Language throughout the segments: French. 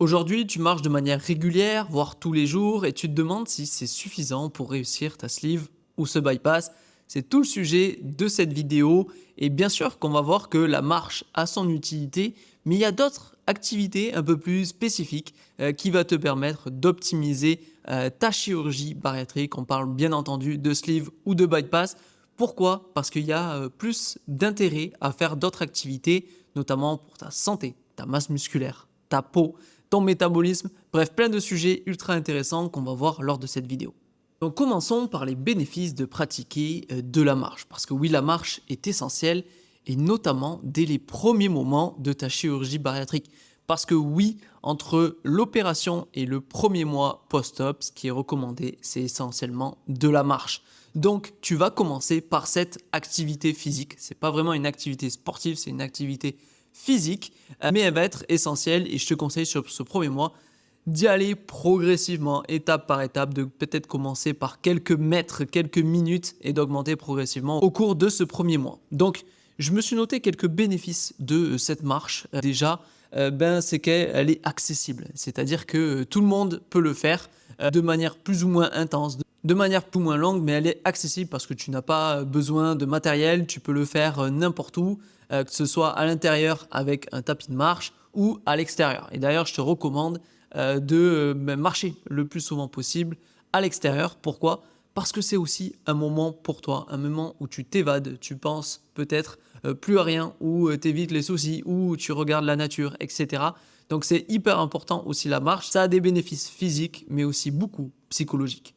Aujourd'hui, tu marches de manière régulière, voire tous les jours, et tu te demandes si c'est suffisant pour réussir ta sleeve ou ce bypass. C'est tout le sujet de cette vidéo. Et bien sûr qu'on va voir que la marche a son utilité, mais il y a d'autres activités un peu plus spécifiques qui va te permettre d'optimiser ta chirurgie bariatrique. On parle bien entendu de sleeve ou de bypass. Pourquoi? Parce qu'il y a plus d'intérêt à faire d'autres activités, notamment pour ta santé, ta masse musculaire, ta peau, ton métabolisme, bref, plein de sujets ultra intéressants qu'on va voir lors de cette vidéo. Donc commençons par les bénéfices de pratiquer de la marche, parce que oui, la marche est essentielle, et notamment dès les premiers moments de ta chirurgie bariatrique. Parce que oui, entre l'opération et le premier mois post-op, ce qui est recommandé, c'est essentiellement de la marche. Donc tu vas commencer par cette activité physique. C'est pas vraiment une activité sportive, c'est une activité physique, mais elle va être essentielle et je te conseille sur ce premier mois d'y aller progressivement, étape par étape, de peut-être commencer par quelques mètres, quelques minutes et d'augmenter progressivement au cours de ce premier mois. Donc, je me suis noté quelques bénéfices de cette marche. Déjà, c'est qu'elle est accessible, c'est-à-dire que tout le monde peut le faire de manière plus ou moins intense, de manière plus ou moins longue, mais elle est accessible parce que tu n'as pas besoin de matériel, tu peux le faire n'importe où, que ce soit à l'intérieur avec un tapis de marche ou à l'extérieur. Et d'ailleurs, je te recommande de marcher le plus souvent possible à l'extérieur. Pourquoi? Parce que c'est aussi un moment pour toi, un moment où tu t'évades, tu penses peut-être plus à rien, où tu évites les soucis, où tu regardes la nature, etc. Donc c'est hyper important aussi la marche. Ça a des bénéfices physiques, mais aussi beaucoup psychologiques.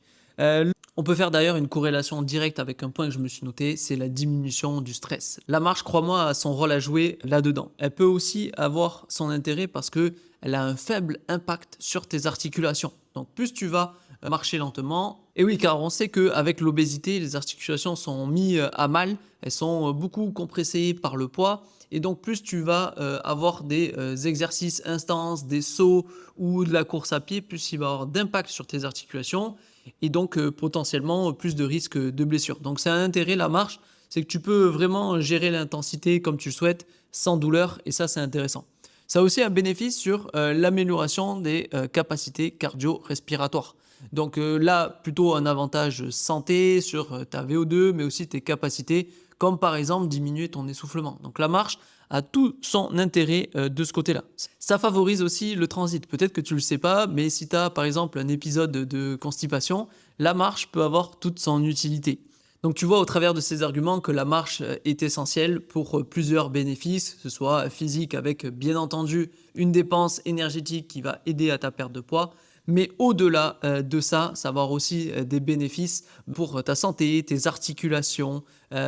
On peut faire d'ailleurs une corrélation directe avec un point que je me suis noté, c'est la diminution du stress. La marche, crois-moi, a son rôle à jouer là-dedans. Elle peut aussi avoir son intérêt parce que elle a un faible impact sur tes articulations. Donc plus tu vas marcher lentement, et oui, car on sait qu'avec l'obésité, les articulations sont mises à mal, elles sont beaucoup compressées par le poids, et donc plus tu vas avoir des exercices intenses, des sauts ou de la course à pied, plus il va avoir d'impact sur tes articulations, et donc potentiellement plus de risques de blessure. Donc c'est un intérêt la marche, c'est que tu peux vraiment gérer l'intensité comme tu le souhaites, sans douleur, et ça c'est intéressant. Ça a aussi un bénéfice sur l'amélioration des capacités cardio-respiratoires. Donc là, plutôt un avantage santé sur ta VO2, mais aussi tes capacités, comme par exemple diminuer ton essoufflement. Donc la marche a tout son intérêt de ce côté-là. Ça favorise aussi le transit. Peut-être que tu ne le sais pas, mais si tu as par exemple un épisode de constipation, la marche peut avoir toute son utilité. Donc tu vois au travers de ces arguments que la marche est essentielle pour plusieurs bénéfices, que ce soit physique avec bien entendu une dépense énergétique qui va aider à ta perte de poids, mais au-delà de ça, ça va avoir aussi des bénéfices pour ta santé, tes articulations,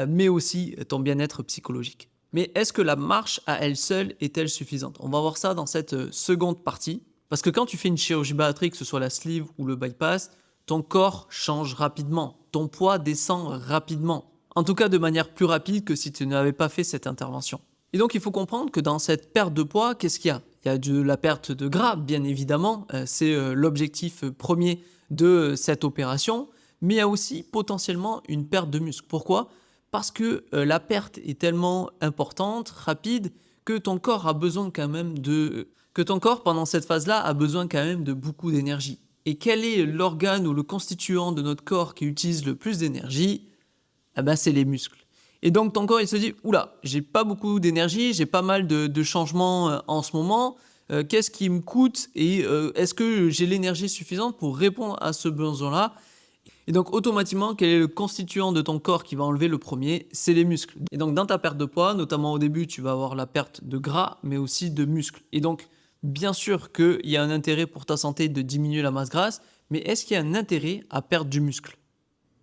mais aussi ton bien-être psychologique. Mais est-ce que la marche à elle seule est-elle suffisante? On va voir ça dans cette seconde partie. Parce que quand tu fais une chirurgie bariatrique, que ce soit la sleeve ou le bypass, ton corps change rapidement, ton poids descend rapidement. En tout cas de manière plus rapide que si tu n'avais pas fait cette intervention. Et donc il faut comprendre que dans cette perte de poids, qu'est-ce qu'il y a? Il y a de la perte de gras, bien évidemment, c'est l'objectif premier de cette opération, mais il y a aussi potentiellement une perte de muscle. Pourquoi? Parce que la perte est tellement importante, rapide, que ton corps a besoin quand même que ton corps pendant cette phase-là a besoin quand même de beaucoup d'énergie. Et quel est l'organe ou le constituant de notre corps qui utilise le plus d'énergie? Eh ben, c'est les muscles. Et donc ton corps il se dit, oula, j'ai pas beaucoup d'énergie, j'ai pas mal de changements en ce moment, qu'est-ce qui me coûte et est-ce que j'ai l'énergie suffisante pour répondre à ce besoin-là? Et donc automatiquement, quel est le constituant de ton corps qui va enlever le premier? C'est les muscles. Et donc dans ta perte de poids, notamment au début, tu vas avoir la perte de gras, mais aussi de muscles. Et donc bien sûr qu'il y a un intérêt pour ta santé de diminuer la masse grasse, mais est-ce qu'il y a un intérêt à perdre du muscle?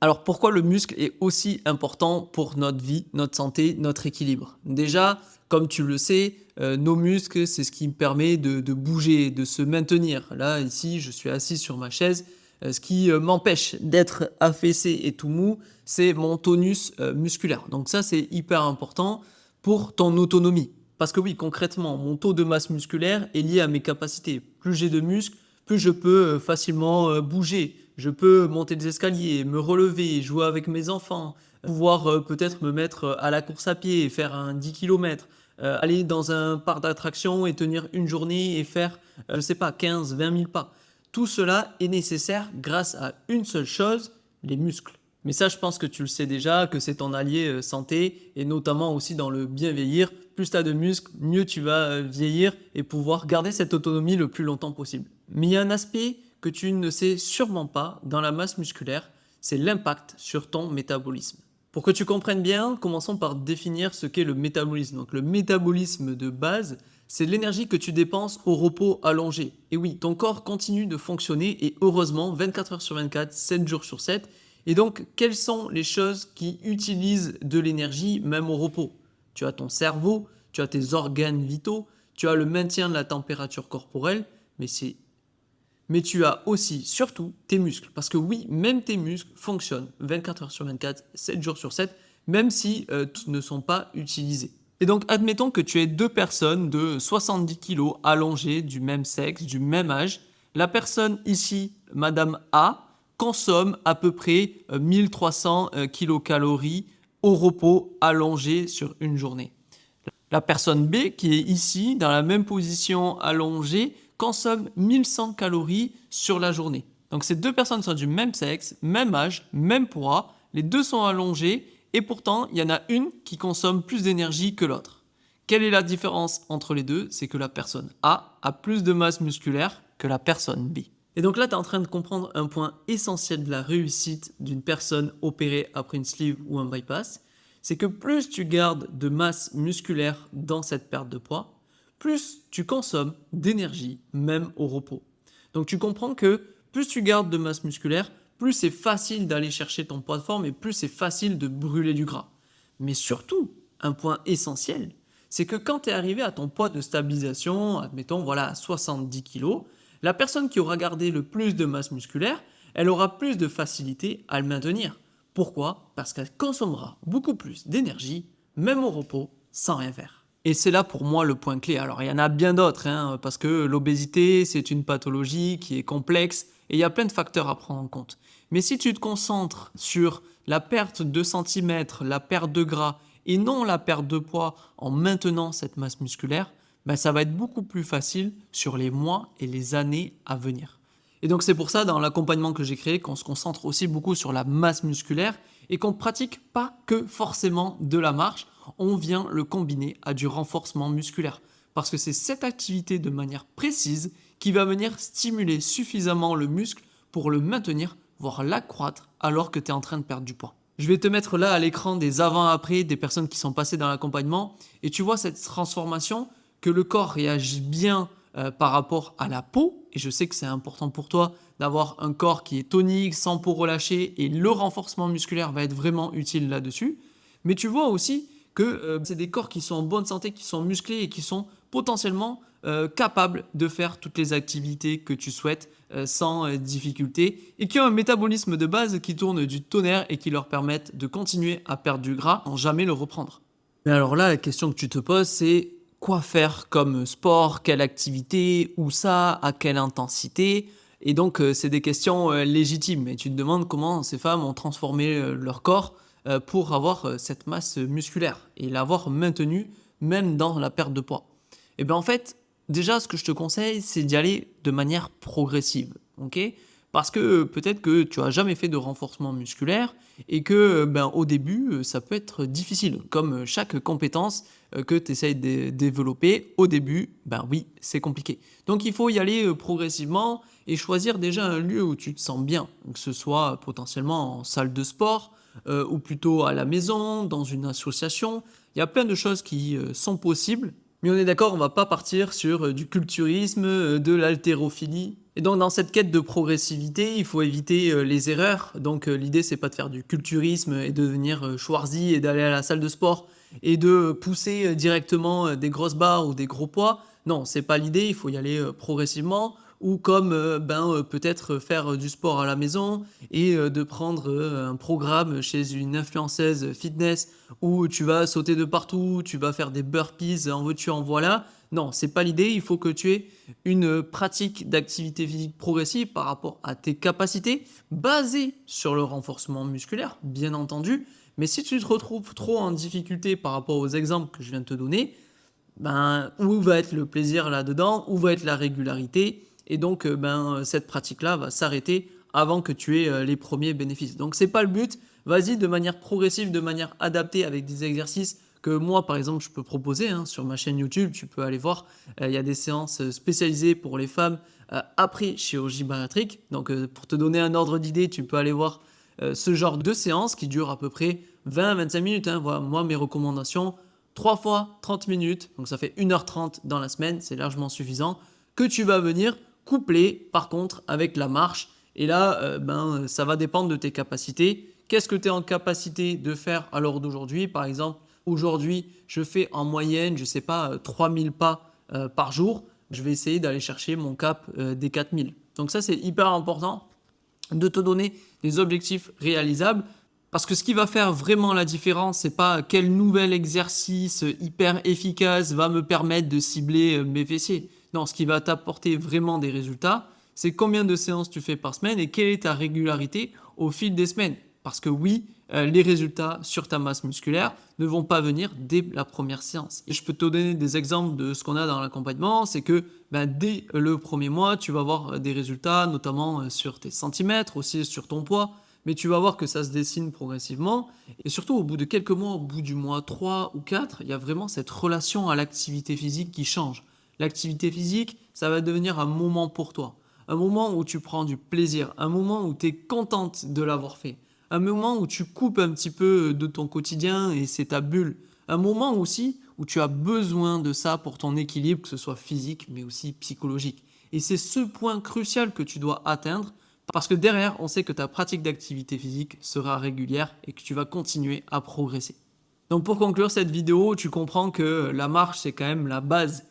Alors pourquoi le muscle est aussi important pour notre vie, notre santé, notre équilibre? Déjà, comme tu le sais, nos muscles, c'est ce qui me permet de bouger, de se maintenir. Là, ici, je suis assis sur ma chaise. Ce qui m'empêche d'être affaissé et tout mou, c'est mon tonus musculaire. Donc ça, c'est hyper important pour ton autonomie. Parce que oui, concrètement, mon taux de masse musculaire est lié à mes capacités. Plus j'ai de muscles, plus je peux facilement bouger. Je peux monter des escaliers, me relever, jouer avec mes enfants, pouvoir peut-être me mettre à la course à pied, faire un 10 km, aller dans un parc d'attractions et tenir une journée et faire, je sais pas, 15-20 000 pas. Tout cela est nécessaire grâce à une seule chose, les muscles. Mais ça, je pense que tu le sais déjà, que c'est ton allié santé, et notamment aussi dans le bien vieillir. Plus tu as de muscles, mieux tu vas vieillir et pouvoir garder cette autonomie le plus longtemps possible. Mais il y a un aspect que tu ne sais sûrement pas dans la masse musculaire, c'est l'impact sur ton métabolisme. Pour que tu comprennes bien, commençons par définir ce qu'est le métabolisme. Donc le métabolisme de base, c'est l'énergie que tu dépenses au repos allongé. Et oui, ton corps continue de fonctionner et heureusement 24 heures sur 24, 7 jours sur 7. Et donc, quelles sont les choses qui utilisent de l'énergie même au repos? Tu as ton cerveau, tu as tes organes vitaux, tu as le maintien de la température corporelle, mais tu as aussi, surtout, tes muscles. Parce que oui, même tes muscles fonctionnent 24 heures sur 24, 7 jours sur 7, même si tous ne sont pas utilisés. Et donc, admettons que tu aies deux personnes de 70 kg allongées, du même sexe, du même âge. La personne ici, Madame A, consomme à peu près 1300 kilocalories au repos allongé sur une journée. La personne B, qui est ici, dans la même position allongée, consomme 1100 calories sur la journée. Donc ces deux personnes sont du même sexe, même âge, même poids, les deux sont allongées et pourtant il y en a une qui consomme plus d'énergie que l'autre. Quelle est la différence entre les deux? C'est que la personne A plus de masse musculaire que la personne B. Et donc là, tu es en train de comprendre un point essentiel de la réussite d'une personne opérée après une sleeve ou un bypass, c'est que plus tu gardes de masse musculaire dans cette perte de poids, plus tu consommes d'énergie, même au repos. Donc tu comprends que plus tu gardes de masse musculaire, plus c'est facile d'aller chercher ton poids de forme et plus c'est facile de brûler du gras. Mais surtout, un point essentiel, c'est que quand tu es arrivé à ton poids de stabilisation, admettons voilà à 70 kg, la personne qui aura gardé le plus de masse musculaire, elle aura plus de facilité à le maintenir. Pourquoi? Parce qu'elle consommera beaucoup plus d'énergie, même au repos, sans rien faire. Et c'est là pour moi le point clé. Alors il y en a bien d'autres, parce que l'obésité, c'est une pathologie qui est complexe et il y a plein de facteurs à prendre en compte. Mais si tu te concentres sur la perte de centimètres, la perte de gras et non la perte de poids en maintenant cette masse musculaire, ben ça va être beaucoup plus facile sur les mois et les années à venir. Et donc c'est pour ça, dans l'accompagnement que j'ai créé, qu'on se concentre aussi beaucoup sur la masse musculaire et qu'on ne pratique pas que forcément de la marche, on vient le combiner à du renforcement musculaire. Parce que c'est cette activité de manière précise qui va venir stimuler suffisamment le muscle pour le maintenir, voire l'accroître alors que tu es en train de perdre du poids. Je vais te mettre là à l'écran des avant-après des personnes qui sont passées dans l'accompagnement et tu vois cette transformation que le corps réagit bien par rapport à la peau, et je sais que c'est important pour toi d'avoir un corps qui est tonique, sans peau relâchée, et le renforcement musculaire va être vraiment utile là-dessus. Mais tu vois aussi que c'est des corps qui sont en bonne santé, qui sont musclés et qui sont potentiellement capables de faire toutes les activités que tu souhaites sans difficulté, et qui ont un métabolisme de base qui tourne du tonnerre et qui leur permettent de continuer à perdre du gras sans jamais le reprendre. Mais alors là, la question que tu te poses, c'est quoi faire comme sport, quelle activité, où ça, à quelle intensité? Et donc, c'est des questions légitimes. Et tu te demandes comment ces femmes ont transformé leur corps pour avoir cette masse musculaire et l'avoir maintenue même dans la perte de poids. Et bien en fait, déjà, ce que je te conseille, c'est d'y aller de manière progressive. Ok? Parce que peut-être que tu n'as jamais fait de renforcement musculaire et que au début, ça peut être difficile. Comme chaque compétence que tu essayes de développer, au début, oui, c'est compliqué. Donc il faut y aller progressivement et choisir déjà un lieu où tu te sens bien, que ce soit potentiellement en salle de sport ou plutôt à la maison, dans une association. Il y a plein de choses qui sont possibles. Mais on est d'accord, on ne va pas partir sur du culturisme, de l'haltérophilie. Et donc dans cette quête de progressivité, il faut éviter les erreurs. Donc l'idée, c'est pas de faire du culturisme et de devenir Schwarzy et d'aller à la salle de sport et de pousser directement des grosses barres ou des gros poids. Non, c'est pas l'idée, il faut y aller progressivement. Ou comme peut-être faire du sport à la maison et de prendre un programme chez une influenceuse fitness où tu vas sauter de partout, tu vas faire des burpees, en veux-tu, en voilà. Non, c'est pas l'idée. Il faut que tu aies une pratique d'activité physique progressive par rapport à tes capacités, basée sur le renforcement musculaire, bien entendu. Mais si tu te retrouves trop en difficulté par rapport aux exemples que je viens de te donner, où va être le plaisir là-dedans, où va être la régularité. Et donc, cette pratique-là va s'arrêter avant que tu aies les premiers bénéfices. Donc, c'est pas le but. Vas-y de manière progressive, de manière adaptée avec des exercices que moi, par exemple, je peux proposer hein, sur ma chaîne YouTube. Tu peux aller voir. Il y a des séances spécialisées pour les femmes après chirurgie bariatrique. Donc, pour te donner un ordre d'idée, tu peux aller voir ce genre de séance qui dure à peu près 20-25 minutes. Hein. Voilà, moi, mes recommandations, 3 fois 30 minutes, donc ça fait 1h30 dans la semaine, c'est largement suffisant, que tu vas venir coupler par contre avec la marche. Et là, ça va dépendre de tes capacités. Qu'est-ce que tu es en capacité de faire à l'heure d'aujourd'hui? Par exemple, aujourd'hui, je fais en moyenne, je ne sais pas, 3000 pas par jour. Je vais essayer d'aller chercher mon cap des 4000. Donc ça, c'est hyper important de te donner des objectifs réalisables. Parce que ce qui va faire vraiment la différence, c'est pas quel nouvel exercice hyper efficace va me permettre de cibler mes fessiers. Non, ce qui va t'apporter vraiment des résultats, c'est combien de séances tu fais par semaine et quelle est ta régularité au fil des semaines. Parce que oui, les résultats sur ta masse musculaire ne vont pas venir dès la première séance. Et je peux te donner des exemples de ce qu'on a dans l'accompagnement, c'est que dès le premier mois, tu vas avoir des résultats, notamment sur tes centimètres, aussi sur ton poids. Mais tu vas voir que ça se dessine progressivement. Et surtout, au bout de quelques mois, au bout du mois 3 ou 4, il y a vraiment cette relation à l'activité physique qui change. L'activité physique, ça va devenir un moment pour toi. Un moment où tu prends du plaisir. Un moment où tu es contente de l'avoir fait. Un moment où tu coupes un petit peu de ton quotidien et c'est ta bulle. Un moment aussi où tu as besoin de ça pour ton équilibre, que ce soit physique mais aussi psychologique. Et c'est ce point crucial que tu dois atteindre. Parce que derrière, on sait que ta pratique d'activité physique sera régulière et que tu vas continuer à progresser. Donc pour conclure cette vidéo, tu comprends que la marche, c'est quand même la base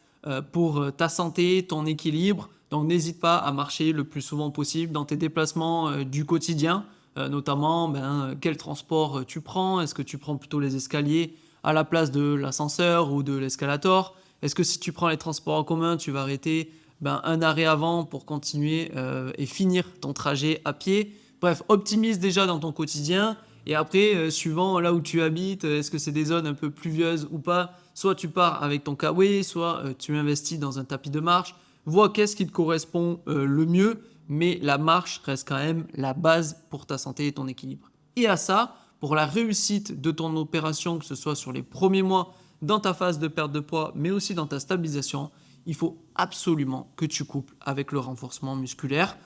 pour ta santé, ton équilibre. Donc n'hésite pas à marcher le plus souvent possible dans tes déplacements du quotidien, notamment quel transport tu prends. Est-ce que tu prends plutôt les escaliers à la place de l'ascenseur ou de l'escalator? Est-ce que si tu prends les transports en commun, tu vas arrêter un arrêt avant pour continuer et finir ton trajet à pied? Bref, optimise déjà dans ton quotidien. Et après, suivant là où tu habites, est-ce que c'est des zones un peu pluvieuses ou pas? Soit tu pars avec ton kawaii, soit tu investis dans un tapis de marche. Vois qu'est-ce qui te correspond le mieux, mais la marche reste quand même la base pour ta santé et ton équilibre. Et à ça, pour la réussite de ton opération, que ce soit sur les premiers mois dans ta phase de perte de poids, mais aussi dans ta stabilisation, il faut absolument que tu couples avec le renforcement musculaire.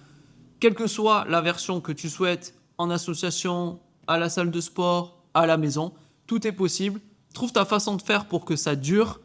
Quelle que soit la version que tu souhaites, en association, à la salle de sport, à la maison, tout est possible. Trouve ta façon de faire pour que ça dure.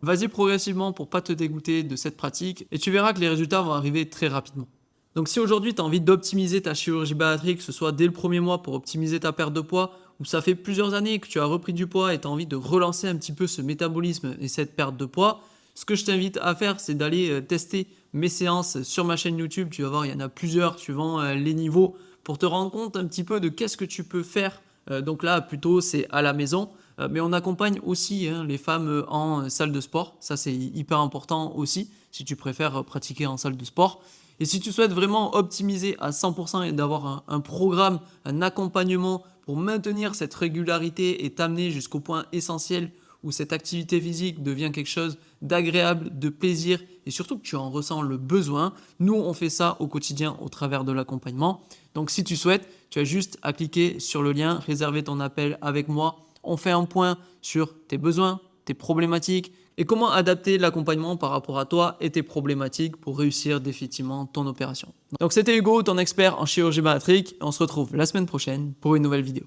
Vas-y progressivement pour ne pas te dégoûter de cette pratique et tu verras que les résultats vont arriver très rapidement. Donc si aujourd'hui tu as envie d'optimiser ta chirurgie bariatrique, que ce soit dès le premier mois pour optimiser ta perte de poids, ou ça fait plusieurs années que tu as repris du poids et tu as envie de relancer un petit peu ce métabolisme et cette perte de poids, ce que je t'invite à faire, c'est d'aller tester mes séances sur ma chaîne YouTube. Tu vas voir, il y en a plusieurs suivant les niveaux pour te rendre compte un petit peu de qu'est-ce que tu peux faire. Donc là, plutôt, c'est à la maison. Mais on accompagne aussi les femmes en salle de sport. Ça, c'est hyper important aussi, si tu préfères pratiquer en salle de sport. Et si tu souhaites vraiment optimiser à 100% et d'avoir un programme, un accompagnement pour maintenir cette régularité et t'amener jusqu'au point essentiel où cette activité physique devient quelque chose d'agréable, de plaisir et surtout que tu en ressens le besoin. Nous, on fait ça au quotidien au travers de l'accompagnement. Donc si tu souhaites, tu as juste à cliquer sur le lien, réserver ton appel avec moi. On fait un point sur tes besoins, tes problématiques et comment adapter l'accompagnement par rapport à toi et tes problématiques pour réussir définitivement ton opération. Donc c'était Hugo, ton expert en chirurgie bariatrique. On se retrouve la semaine prochaine pour une nouvelle vidéo.